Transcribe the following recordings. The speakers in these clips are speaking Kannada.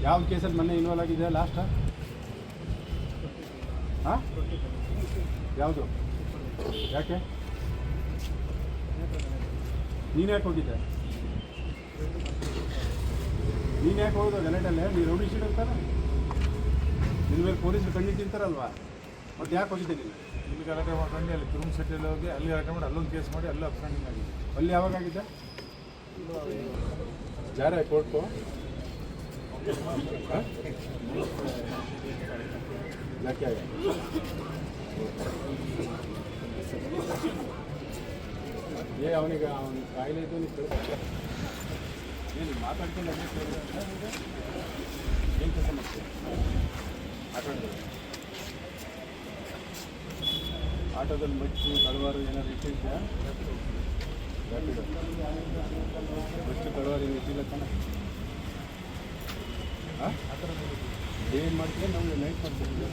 ಯಾವ ಕೇಸಲ್ಲಿ ಮೊನ್ನೆ ಇನ್ವಾಲ್ವ್ ಆಗಿದೆ ಲಾಸ್ಟ್? ಹಾಂ, ಯಾವುದು? ಯಾಕೆ ನೀನು ಯಾಕೆ ಹೋಗಿದ್ದೆ? ನೀನು ಯಾಕೆ ಹೋಗೋದು ಗಲಾಟೆಲ್ಲೇ? ನೀನು ರೌಡಿ ಶೀಟ್ ಅಂತಾನೆ ನಿನ್ನ ಮೇಲೆ ಪೊಲೀಸರು ಕಣ್ಣಿ ತಿಂತಾರಲ್ವಾ? ಮತ್ತು ಯಾಕೆ ಹೋಗಿದ್ದೆ ನೀನು? ಇಲ್ಲಿ ಗಲಾಟೆ ಮಾಡ್ಕೊಂಡು ಅಲ್ಲಿ ತುರುಮ್ ಸಿಟಿಯಲ್ಲಿ ಹೋಗಿ ಅಲ್ಲಿ ಗಲಾಟೆ ಮಾಡಿ ಅಲ್ಲೊಂದು ಕೇಸ್ ಮಾಡಿ ಅಲ್ಲೂ ಅಬ್ಸ್ಟ್ಯಾಂಡಿಂಗ್ ಆಗಿದೆ. ಅಲ್ಲಿ ಯಾವಾಗ ಆಗಿದ್ದೆ? ಜಾರ ಕೋರ್ಟು ಯಾಕೆ ಅವನಿಗೆ ಕಾಯಿಲೆ ಇದ್ದು ಏನು ಮಾತಾಡ್ಕೊಂಡು ಏನು ಕೆಲಸ ಮಾಡ್ತೀವಿ? ಆಟೋದಲ್ಲಿ ಮಚ್ಚು ಕಳವಾರು ಏನಾದ್ರು ಇಟ್ಟಿದ್ಯಾ? ರ್ಯಾಪಿಡೋ ಮಚ್ಚು ಕಳವಾರು ಏನು ಇಟ್ಟಿಲ್ಲ ತಾನೆ? ಹಾಂ, ಏನು ಮಾಡ್ತೀವಿ? ನಮಗೆ ನೈಟ್ ಮಾಡ್ತೀವಿ.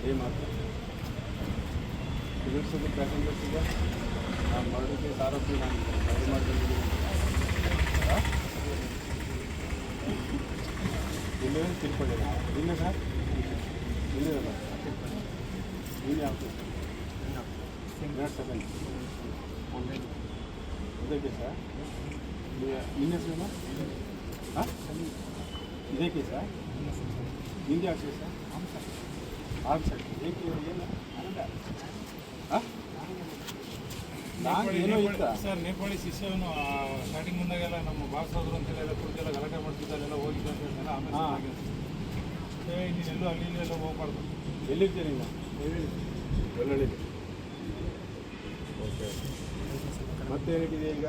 ಏನು ಮಾಡ್ತೀವಿ? ಟಿಕೆಟ್ಸಿಗೆ ಪ್ಯಾಸೆಂಜರ್ಸಿಗೆ ನಾನು ಮಾಡೋದಕ್ಕೆ ಆರೋಪಿ ನಾನು ಕವರ್ ಮಾಡ್ಕೊಂಡಿದ್ದೀನಿ. ಹಾಂ, ಇಲ್ಲೇ ತಿಳ್ಕೊಂಡಿಲ್ಲ. ಇಲ್ಲ ಸರ್, ಇಲ್ಲಿರಲ್ಲ. ನೀನು ಯಾವುದು? 7 ಇದೇ ಕೇಸಾ? ನಿನ್ನ ಹೆಸರೇನಾ? ಹಾಂ, ಇದೇ ಕೇಸಾ? ನಿಂದು ಯಾವ ಕೇಸ? ಸರ್ ಏಕೆ ಏನು? ಹಾಂ, ನಾನು ಏನೋ ಇತ್ತ ಸರ್ ನೇಪಾಳಿ ಶಿಷ್ಯನು ಸ್ಟಾರ್ಟಿಂಗ್ ಬಂದಾಗೆಲ್ಲ ನಮ್ಮ ಬಾಕ್ಸ್ ಆದರು ಅಂತೆಲ್ಲ ಕುರಿತೆಲ್ಲ ಗಲಾಟೆ ಮಾಡ್ತಿದ್ದಾರೆಲ್ಲ ಹೋಗಿದ್ದೆ ಅಂತ ಹೇಳ್ತಾರೆ. ಆಮೇಲೆ ನೀನೆಲ್ಲೂ ಅಲ್ಲಿ ಎಲ್ಲ ಹೋಗ್ಬಾರ್ದು. ಎಲ್ಲಿರ್ತೀಯ ನೀನು? ಬೆಳ್ಳುಳ್ಳಿ. ಓಕೆ, ಮತ್ತೆ ಏನಿದೆ ಈಗ?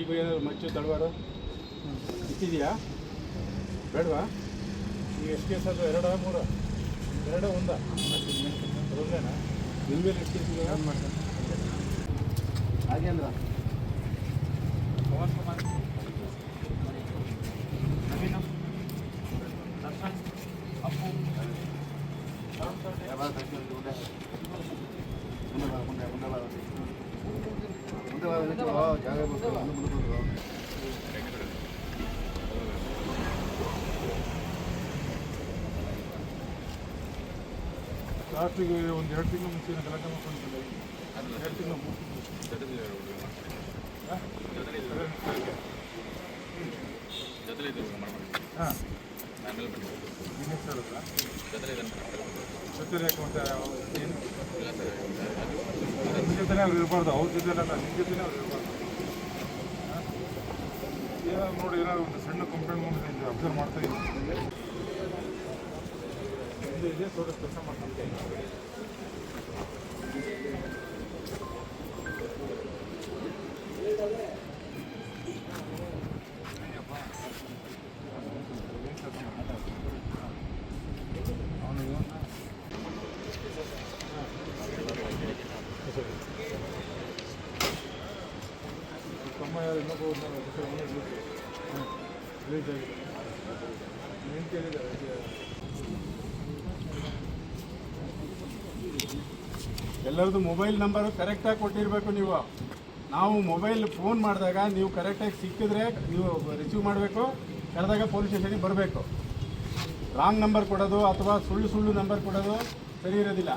ಈಗ ಏನಾದ್ರು ಮಚ್ಚು ತಳವಾರು ಇಟ್ಟಿದೆಯಾ? ಬೇಡವಾ? ಈಗ ಎಷ್ಟು ಕೇಸ್ ಅದು? 2 3 2 1 ಅದೊಂದೇನಾ? ನಿಮ್ಮ ಮೇಲೆ ಎಷ್ಟು ಕೇಸ್ ಇದೆ? ಹಾಗೆ ಅಂದ್ರ ಪವನ್ ಕುಮಾರ್, ನವೀನ, ದರ್ಶನ್, ಅಪ್ಪು, ಲಾಸ್ಟಿಗೆ ಒಂದು 2 ತಿಂಗಳು ಮುಂಚೆ ಗಲಾಟೆ ಮಾಡ್ಕೊಂಡಿದ್ದೆ. 2 ತಿಂಗಳು 3 ಹಾಂ ಜೊತೆ ಏನು ನಿಮ್ಮ ಜೊತೆನೇ ಅವ್ರು ಇರಬಾರ್ದು. ಅವ್ರ ಜೊತೆ ಅಲ್ಲ, ನಿಮ್ಮ ಜೊತೆನೇ ಅವ್ರು ಇರಬಾರ್ದು. ಏನಾದ್ರು ನೋಡಿ, ಏನಾದ್ರು ಒಂದು ಸಣ್ಣ ಕಂಪ್ಲೇಂಟ್ ಮಾಡಿ ಅಬ್ಸರ್ವ್ ಮಾಡ್ತಾ ಇದ್ದೀನಿ. ಹಿಂದೆ ಇದೆ ತೋರಿಸ್ ಕೆಲಸ ಮಾಡ್ತಾರೆ. ತಮ್ಮ ಯಾರು ಇನ್ನೊಬ್ಬ ರಿಲೀಸ್ ಆಗಿದೆ. ಏನು ಕೇಳಿದ್ದಾರೆ? ಎಲ್ಲರದ್ದು ಮೊಬೈಲ್ ನಂಬರು ಕರೆಕ್ಟಾಗಿ ಕೊಟ್ಟಿರಬೇಕು ನೀವು. ನಾವು ಮೊಬೈಲ್ ಫೋನ್ ಮಾಡಿದಾಗ ನೀವು ಕರೆಕ್ಟಾಗಿ ಸಿಕ್ಕಿದ್ರೆ ನೀವು ರಿಸೀವ್ ಮಾಡಬೇಕು, ಕರೆದಾಗ ಪೊಲೀಸ್ ಸ್ಟೇಷನಿಗೆ ಬರಬೇಕು. ರಾಂಗ್ ನಂಬರ್ ಕೊಡೋದು ಅಥವಾ ಸುಳ್ಳು ನಂಬರ್ ಕೊಡೋದು ಸರಿ ಇರೋದಿಲ್ಲ.